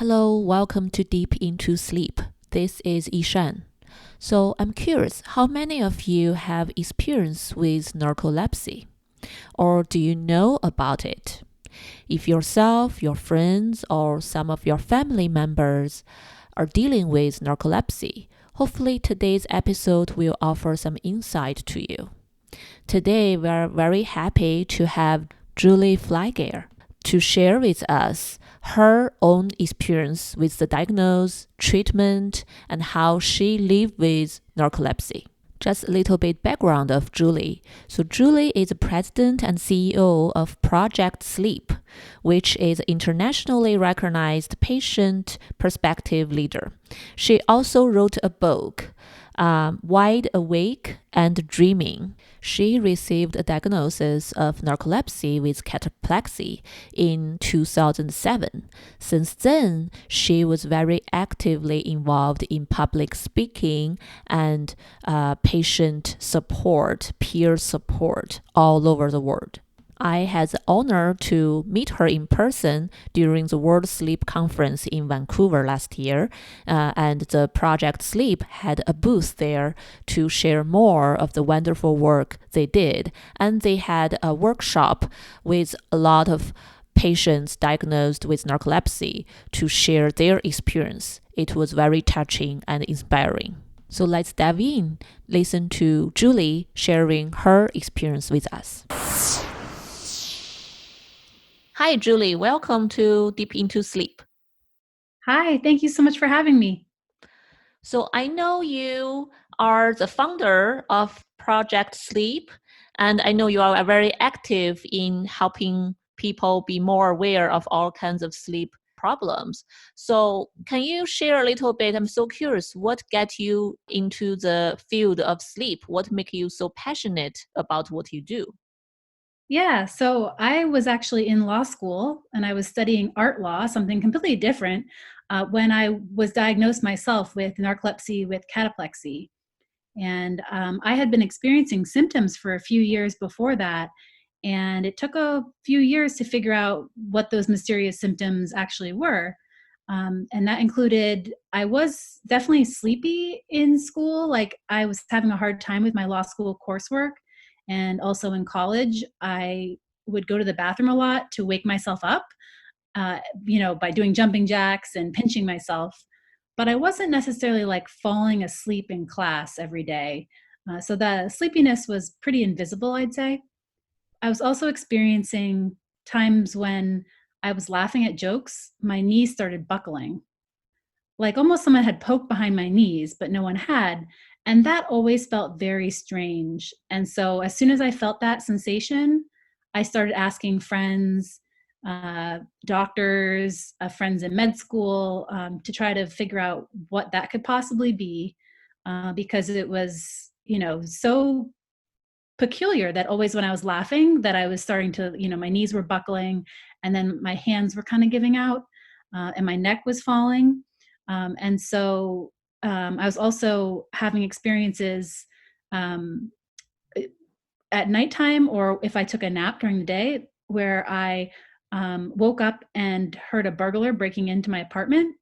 Hello, welcome to Deep Into Sleep. This is Yishan. So I'm curious, how many of you have experience with narcolepsy? Or do you know about it? If yourself, your friends, or some of your family members are dealing with narcolepsy, hopefully today's episode will offer some insight to you. Today, we're very happy to have Julie Flygare to share with us her own experience with the diagnosis, treatment, and how she lived with narcolepsy. Just a little bit background of Julie. So Julie is the president and CEO of Project Sleep, which is an internationally recognized patient perspective leader. She also wrote a book, Wide Awake and Dreaming. She received a diagnosis of narcolepsy with cataplexy in 2007. Since then, she was very actively involved in public speaking and patient support, peer support all over the world. I had the honor to meet her in person during the World Sleep Conference in Vancouver last year, and the Project Sleep had a booth there to share more of the wonderful work they did. And they had a workshop with a lot of patients diagnosed with narcolepsy to share their experience. It was very touching and inspiring. So let's dive in, listen to Julie sharing her experience with us. Hi, Julie. Welcome to Deep Into Sleep. Hi, thank you so much for having me. So I know you are the founder of Project Sleep, and I know you are very active in helping people be more aware of all kinds of sleep problems. So can you share a little bit? I'm so curious, what got you into the field of sleep? What make you so passionate about what you do? Yeah, so I was actually in law school and I was studying art law, something completely different, when I was diagnosed myself with narcolepsy with cataplexy. And I had been experiencing symptoms for a few years before that. And it took a few years to figure out what those mysterious symptoms actually were. And that included, I was definitely sleepy in school. Like I was having a hard time with my law school coursework. And also in college, I would go to the bathroom a lot to wake myself up, by doing jumping jacks and pinching myself. But I wasn't necessarily like falling asleep in class every day. So the sleepiness was pretty invisible, I'd say. I was also experiencing times when I was laughing at jokes, my knees started buckling. Like almost someone had poked behind my knees, but no one had. And that always felt very strange. And so as soon as I felt that sensation, I started asking friends, doctors, friends in med school, to try to figure out what that could possibly be, because it was, so peculiar that always when I was laughing that I was starting to, my knees were buckling and then my hands were kind of giving out, and my neck was falling. And so I was also having experiences, um, at nighttime or if I took a nap during the day where I woke up and heard a burglar breaking into my apartment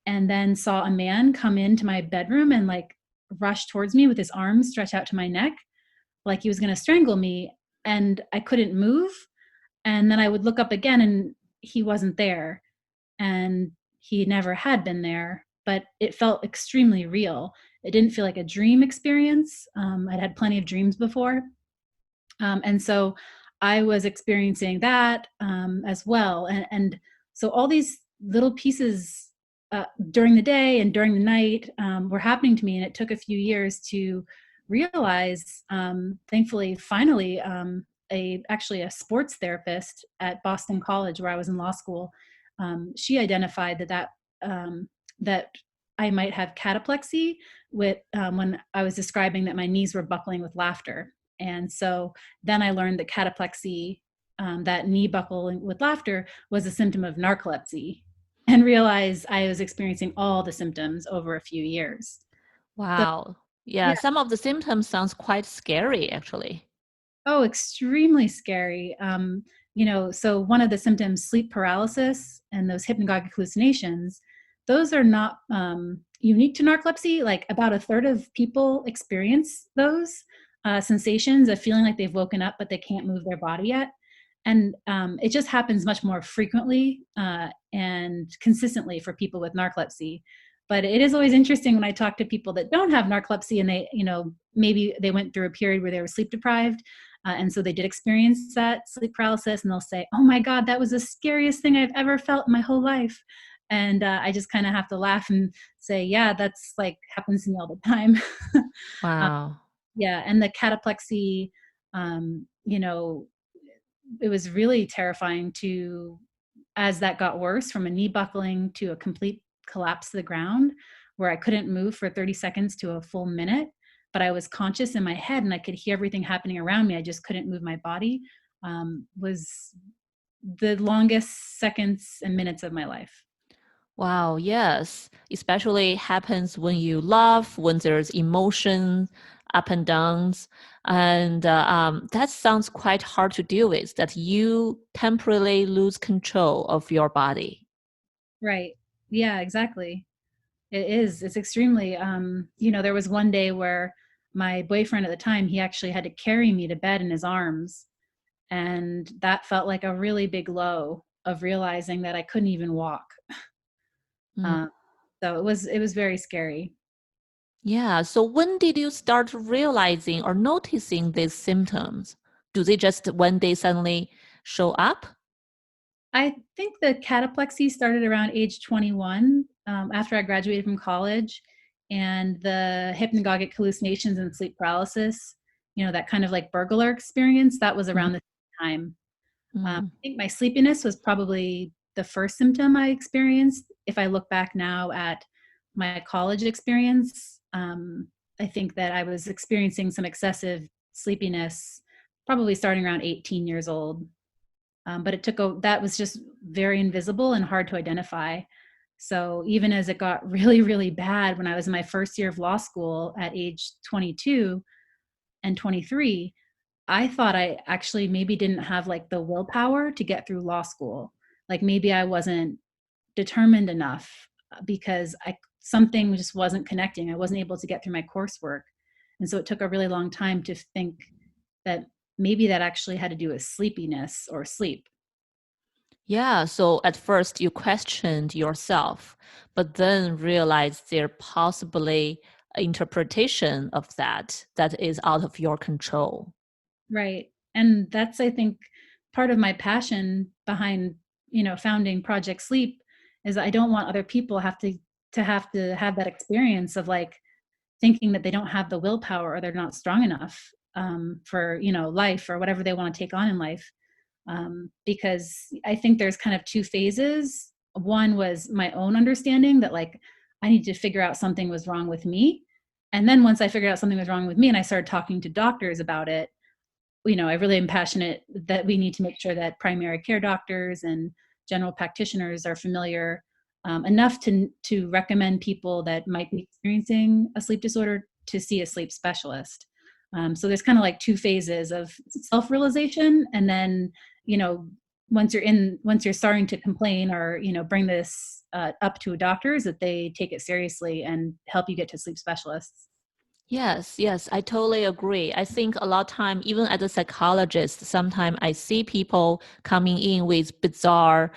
and then saw a man come into my bedroom and like rush towards me with his arms stretched out to my neck like he was going to strangle me, and I couldn't move. And then I would look up again and he wasn't there, and he never had been there, but it felt extremely real. It didn't feel like a dream experience. I'd had plenty of dreams before. And so I was experiencing that, as well. And so all these little pieces, during the day and during the night, were happening to me. And it took a few years to realize, thankfully, finally, actually a sports therapist at Boston College where I was in law school, she identified that I might have cataplexy with, when I was describing that my knees were buckling with laughter. And so then I learned that cataplexy, that knee buckling with laughter, was a symptom of narcolepsy, and realized I was experiencing all the symptoms over a few years. So, Wow. Yeah, yeah. some of the symptoms sounds quite scary actually. Oh, extremely scary. So one of the symptoms, sleep paralysis and those hypnagogic hallucinations, those are not unique to narcolepsy. Like about a third of people experience those sensations of feeling like they've woken up, but they can't move their body yet. And it just happens much more frequently and consistently for people with narcolepsy. But it is always interesting when I talk to people that don't have narcolepsy and they, maybe they went through a period where they were sleep deprived. And so they did experience that sleep paralysis, and they'll say, "Oh my God, that was the scariest thing I've ever felt in my whole life." And I just kind of have to laugh and say, "Yeah, that's like happens to me all the time." Wow. Yeah, and the cataplexy, um, you know, it was really terrifying to, as that got worse, from a knee buckling to a complete collapse to the ground, where I couldn't move for 30 seconds to a full minute, but I was conscious in my head and I could hear everything happening around me. I just couldn't move my body. Was the longest seconds and minutes of my life. Wow, yes. Especially happens when you laugh, when there's emotion, up and downs. And that sounds quite hard to deal with, that you temporarily lose control of your body. Right. Yeah, exactly. It is. It's extremely, there was one day where my boyfriend at the time, he actually had to carry me to bed in his arms. And that felt like a really big low of realizing that I couldn't even walk. Mm. Um, so it was very scary. Yeah. So when did you start realizing or noticing these symptoms? Do they just one day suddenly show up? I think the cataplexy started around age 21, after I graduated from college, and the hypnagogic hallucinations and sleep paralysis, that kind of like burglar experience, that was Mhm. around the time. Mm. I think my sleepiness was probably the first symptom I experienced. If I look back now at my college experience, I think that I was experiencing some excessive sleepiness probably starting around 18 years old. But that was just very invisible and hard to identify. So even as it got really, really bad when I was in my first year of law school at age 22 and 23, I thought I actually maybe didn't have like the willpower to get through law school. Like maybe I wasn't determined enough because something just wasn't connecting. I wasn't able to get through my coursework. And so it took a really long time to think that maybe that actually had to do with sleepiness or sleep. Yeah, so at first you questioned yourself, but then realized there possibly interpretation of that is out of your control. Right. And that's, I think, part of my passion behind, founding Project Sleep is I don't want other people have that experience of like thinking that they don't have the willpower or they're not strong enough for, life or whatever they want to take on in life. Because I think there's kind of two phases. One was my own understanding that like I need to figure out something was wrong with me. And then once I figured out something was wrong with me and I started talking to doctors about it, I really am passionate that we need to make sure that primary care doctors and general practitioners are familiar enough to recommend people that might be experiencing a sleep disorder to see a sleep specialist. So there's kind of like two phases of self-realization, and then you know once you're starting to complain or bring this up to doctors, that they take it seriously and help you get to sleep specialists. Yes, yes, I totally agree. I think a lot of time, even as a psychologist, sometimes I see people coming in with bizarre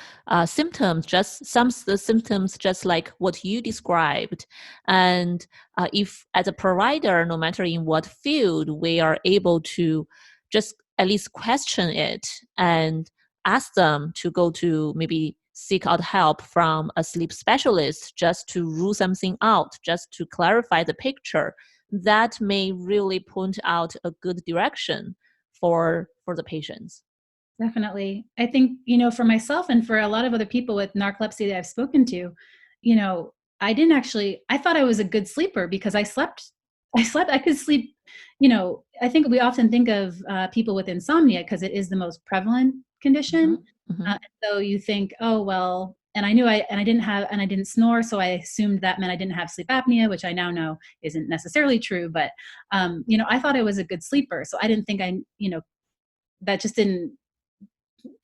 symptoms, just some of the symptoms, just like what you described. And if as a provider, no matter in what field, we are able to just at least question it and ask them to go to maybe seek out help from a sleep specialist just to rule something out, just to clarify the picture, that may really point out a good direction for the patients. Definitely. I think, for myself and for a lot of other people with narcolepsy that I've spoken to, I thought I was a good sleeper because I could sleep, I think we often think of people with insomnia because it is the most prevalent Hmm. condition. Hmm. So you think, oh, well, and I didn't snore. So I assumed that meant I didn't have sleep apnea, which I now know isn't necessarily true. But, I thought I was a good sleeper. So I didn't think that just didn't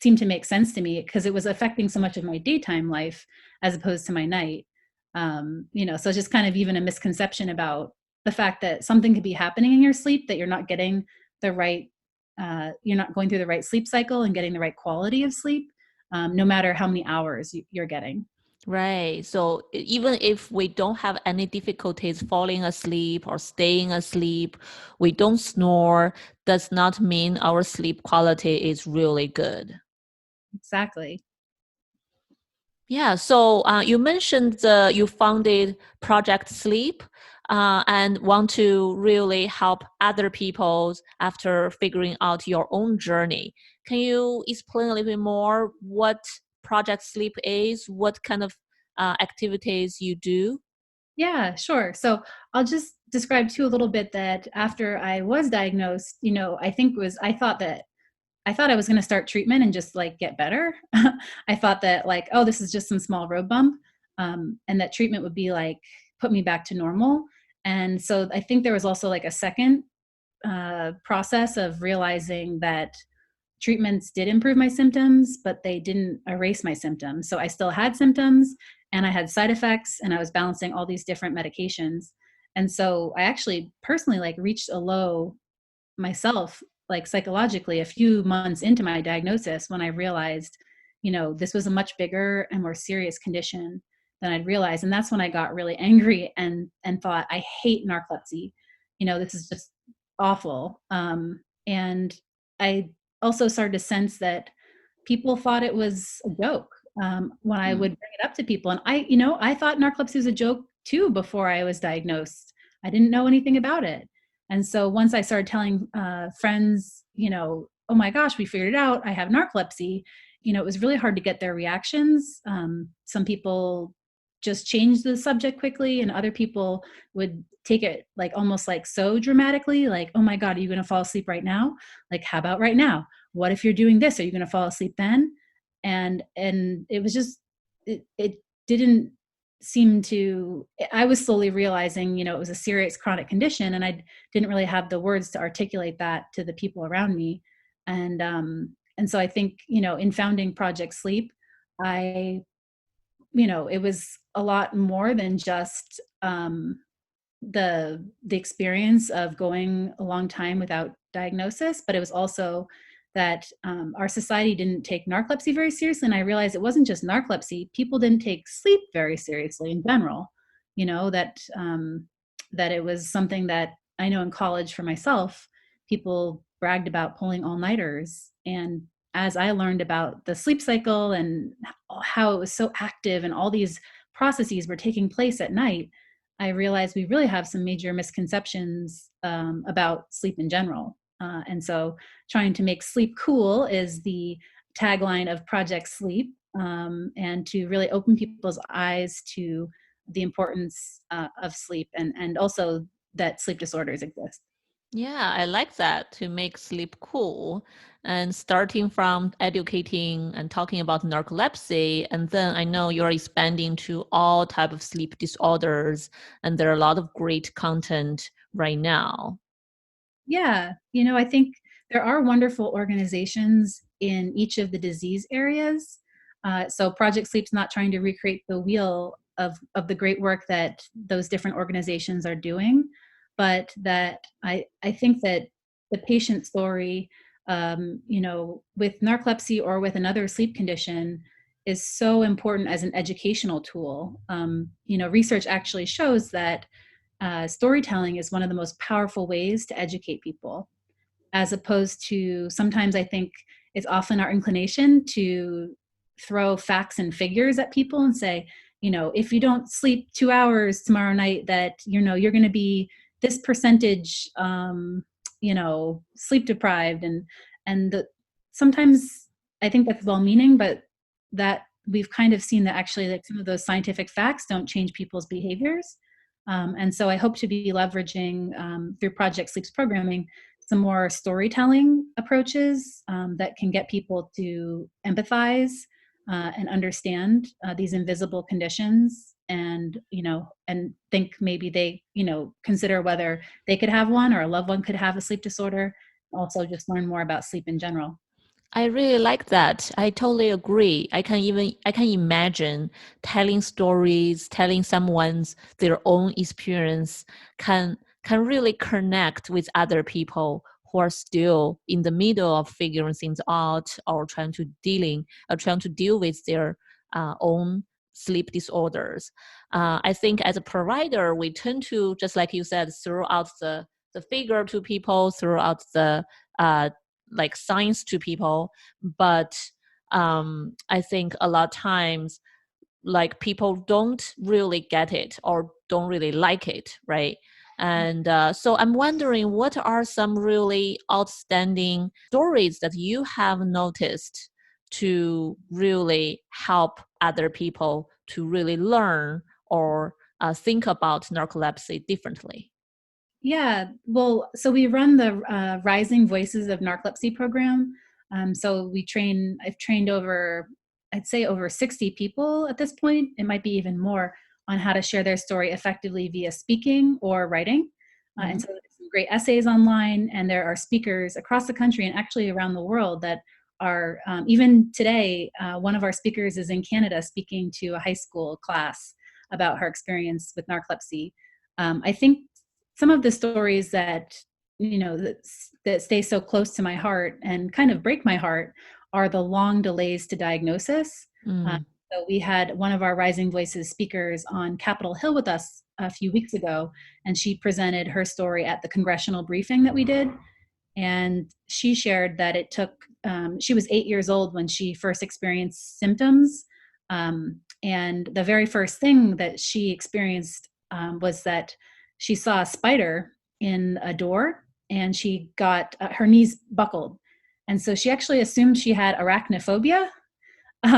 seemed to make sense to me because it was affecting so much of my daytime life as opposed to my night. So it's just kind of even a misconception about the fact that something could be happening in your sleep, that you're not getting the right, you're not going through the right sleep cycle and getting the right quality of sleep, no matter how many hours you're getting. Right. So even if we don't have any difficulties falling asleep or staying asleep, we don't snore, does not mean our sleep quality is really good. Exactly. Yeah. So you mentioned you founded Project Sleep and want to really help other people after figuring out your own journey. Can you explain a little bit more what Project Sleep is? What kind of activities you do? Yeah, sure. So I'll just describe too a little bit that after I was diagnosed, I thought I was going to start treatment and just like get better. I thought that like, oh, this is just some small road bump, and that treatment would be like put me back to normal. And so I think there was also like a second process of realizing that treatments did improve my symptoms, but they didn't erase my symptoms. So I still had symptoms and I had side effects and I was balancing all these different medications. And so I actually personally like reached a low myself, like psychologically, a few months into my diagnosis when I realized, this was a much bigger and more serious condition than I'd realized. And that's when I got really angry and thought, I hate narcolepsy. This is just awful. And I also started to sense that people thought it was a joke when I would bring it up to people. And I thought narcolepsy was a joke too before I was diagnosed. I didn't know anything about it. And so once I started telling friends, oh my gosh, we figured it out, I have narcolepsy, it was really hard to get their reactions. Some people just changed the subject quickly, and other people would take it like almost like so dramatically, like, oh my God, are you going to fall asleep right now? Like, how about right now? What if you're doing this? Are you going to fall asleep then? And it was just, it didn't seem to, I was slowly realizing, it was a serious chronic condition, and I didn't really have the words to articulate that to the people around me. And so I think, in founding Project Sleep, I, it was a lot more than just the experience of going a long time without diagnosis, but it was also that our society didn't take narcolepsy very seriously. And I realized it wasn't just narcolepsy; people didn't take sleep very seriously in general. That it was something that I know in college for myself, people bragged about pulling all nighters, and as I learned about the sleep cycle and how it was so active and all these processes were taking place at night, I realized we really have some major misconceptions about sleep in general. And so, trying to make sleep cool is the tagline of Project Sleep, and to really open people's eyes to the importance of sleep, and also that sleep disorders exist. Yeah, I like that to make sleep cool. And starting from educating and talking about narcolepsy, and then I know you're expanding to all type of sleep disorders, and there are a lot of great content right now. Yeah, I think there are wonderful organizations in each of the disease areas. So Project Sleep's not trying to recreate the wheel of the great work that those different organizations are doing, but that I think that the patient story, with narcolepsy or with another sleep condition, is so important as an educational tool. Research actually shows that storytelling is one of the most powerful ways to educate people, as opposed to sometimes I think it's often our inclination to throw facts and figures at people and say, if you don't sleep 2 hours tomorrow night, that, you're going to be this percentage, sleep deprived. And sometimes I think that's well meaning, but that we've kind of seen that actually like some of those scientific facts don't change people's behaviors. And so I hope to be leveraging through Project Sleep's programming some more storytelling approaches that can get people to empathize and understand these invisible conditions, and think maybe they consider whether they could have one or a loved one could have a sleep disorder. Also, just learn more about sleep in general. I really like that. I totally agree. I can imagine telling stories, telling someone's their own experience can really connect with other people who are still in the middle of figuring things out or trying to deal with their own sleep disorders. I think as a provider, we tend to, just like you said, throw out the figure to people, throw out the uh, like science to people, but I think a lot of times like people don't really get it or don't really like it, right? And so I'm wondering, what are some really outstanding stories that you have noticed to really help other people to really learn or think about narcolepsy differently? Yeah, well, so we run the Rising Voices of Narcolepsy program. So I've trained over, I'd say over 60 people at this point. It might be even more on how to share their story effectively via speaking or writing. And Mm-hmm. so there's some great essays online, and there are speakers across the country and actually around the world that are, even today, one of our speakers is in Canada speaking to a high school class about her experience with narcolepsy. I think some of the stories that that stay so close to my heart and kind of break my heart are the long delays to diagnosis. Um, Mm. so we had one of our Rising Voices speakers on Capitol Hill with us a few weeks ago, and she presented her story at the congressional briefing that we did. And she shared that it took, she was 8 years old when she first experienced symptoms. And the very first thing that she experienced was that she saw a spider in a door, and she got her knees buckled. And so she actually assumed she had arachnophobia,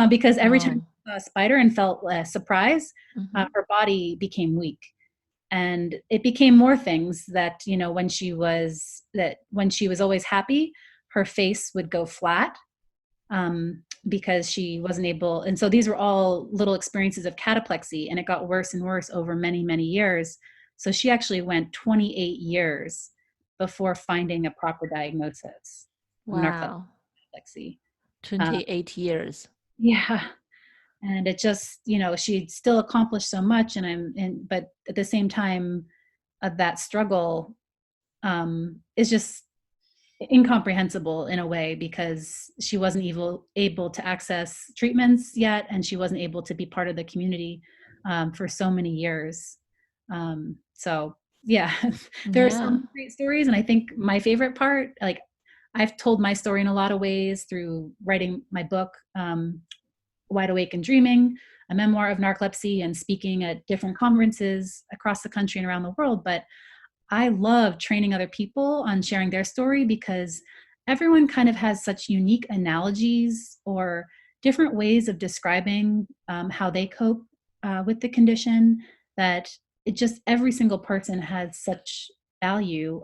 because every time Oh. she saw a spider and felt surprise, Mm-hmm. her body became weak. And it became more things that, when she was always happy, her face would go flat, because she wasn't able. And so these were all little experiences of cataplexy, and it got worse and worse over many, many years. So she actually went 28 years before finding a proper diagnosis of Wow. narcolepsy. uh, 28 years. yeah. And it just, she still accomplished so much, but at the same time, that struggle is just incomprehensible in a way, because she wasn't able to access treatments yet, and she wasn't able to be part of the community for so many years. So yeah, there are so Yeah. many great stories, and I think my favorite part, like, I've told my story in a lot of ways through writing my book, Wide Awake and Dreaming, a memoir of narcolepsy, and speaking at different conferences across the country and around the world. But I love training other people on sharing their story, because everyone kind of has such unique analogies or different ways of describing how they cope with the condition, that it just, every single person has such value.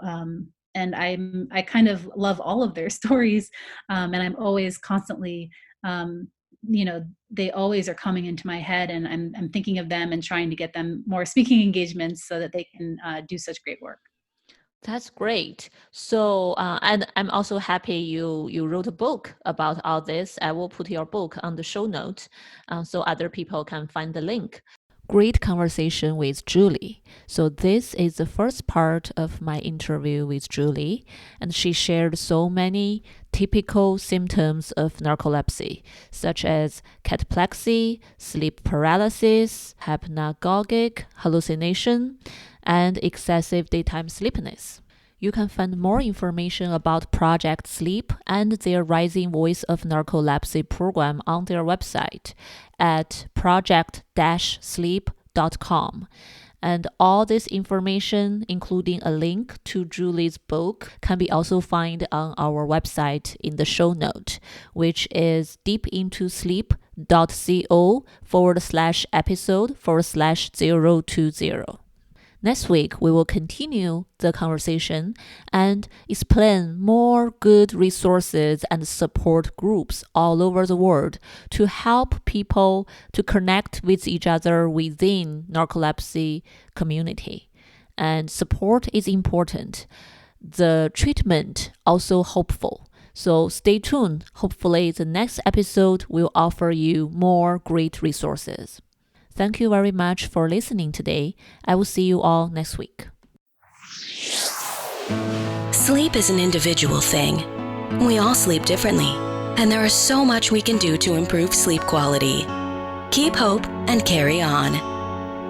And I kind of love all of their stories, and I'm always constantly, um, they always are coming into my head, and I'm thinking of them and trying to get them more speaking engagements so that they can do such great work. That's great. So, and I'm also happy you wrote a book about all this. I will put your book on the show note, so other people can find the link. Great conversation with Julie. So this is the first part of my interview with Julie, and she shared so many typical symptoms of narcolepsy, such as cataplexy, sleep paralysis, hypnagogic hallucination, and excessive daytime sleepiness. You can find more information about Project Sleep and their Rising Voice of Narcolepsy program on their website at project-sleep.com. And all this information, including a link to Julie's book, can be also found on our website in the show note, which is deepinto sleep.co/episode/020. Next week, we will continue the conversation and explain more good resources and support groups all over the world to help people to connect with each other within narcolepsy community. And support is important. The treatment also hopeful. So stay tuned. Hopefully, the next episode will offer you more great resources. Thank you very much for listening today. I will see you all next week. Sleep is an individual thing. We all sleep differently, and there is so much we can do to improve sleep quality. Keep hope and carry on.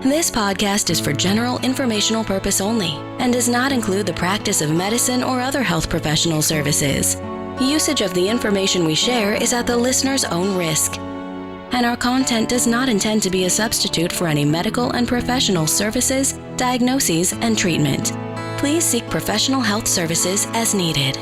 This podcast is for general informational purpose only and does not include the practice of medicine or other health professional services. Usage of the information we share is at the listener's own risk, and our content does not intend to be a substitute for any medical and professional services, diagnoses, and treatment. Please seek professional health services as needed.